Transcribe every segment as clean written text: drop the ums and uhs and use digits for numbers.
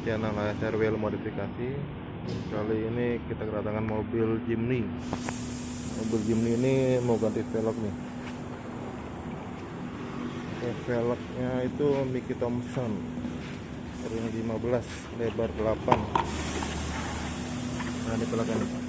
channel ASRWL Modifikasi. Kali ini kita kedatangan mobil Jimny. Mobil Jimny ini mau ganti velg nih. Velgnya itu Mickey Thompson ring 15 lebar 8. Nah, ini velgnya nih.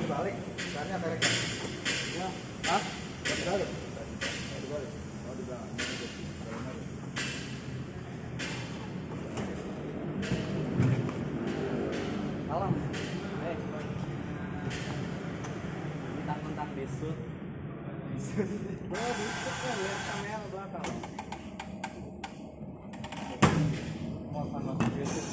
Balik, caranya mereka. Ya, ah, balik. Balik. Oh, di belakang. Alam. Mentang-mentang disut. Oh, disut kan lihat kamera belakang. Mau panas disut.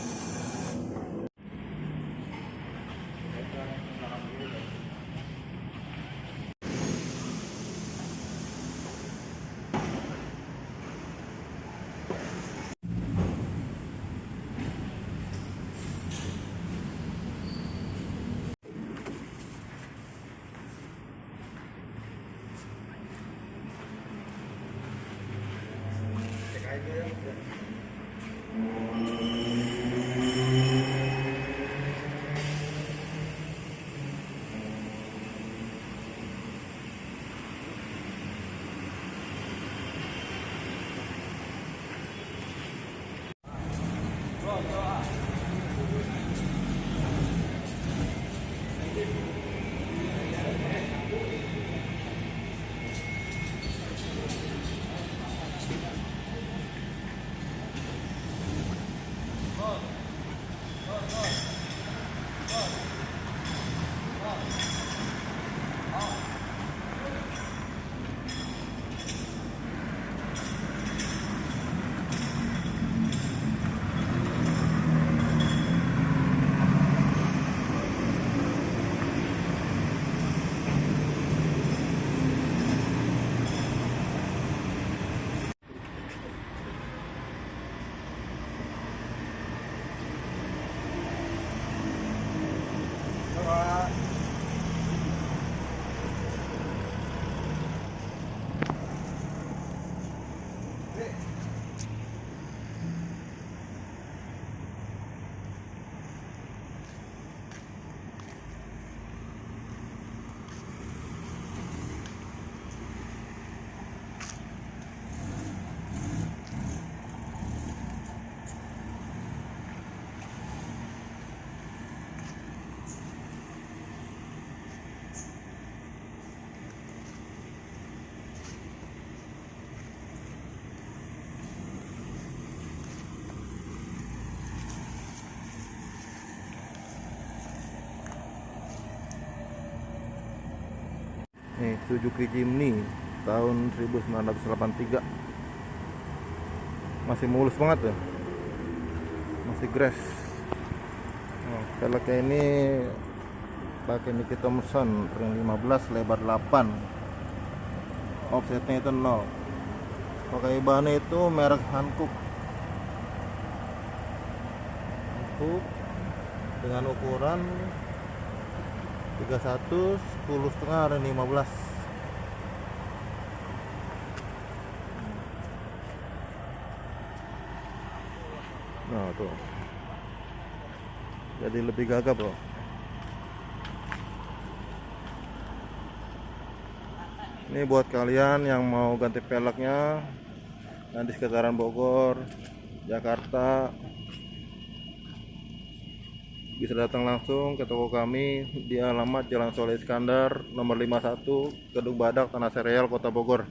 Nih, Suzuki Jimny tahun 1983. Masih mulus banget ya. Masih grass. Oh, velgnya ini pakai Mickey Thompson ring 15 lebar 8. Offsetnya itu 0. Pakai bahannya itu merek Hankook. Dengan ukuran 31 10,5 ring 15. Nah tuh, jadi lebih gagap loh. Ini buat kalian yang mau ganti velgnya dan di sekitaran Bogor, Jakarta, bisa datang langsung ke toko kami di alamat Jalan Soleh Iskandar nomor 51, Gedung Badak, Tanah Sereal, Kota Bogor.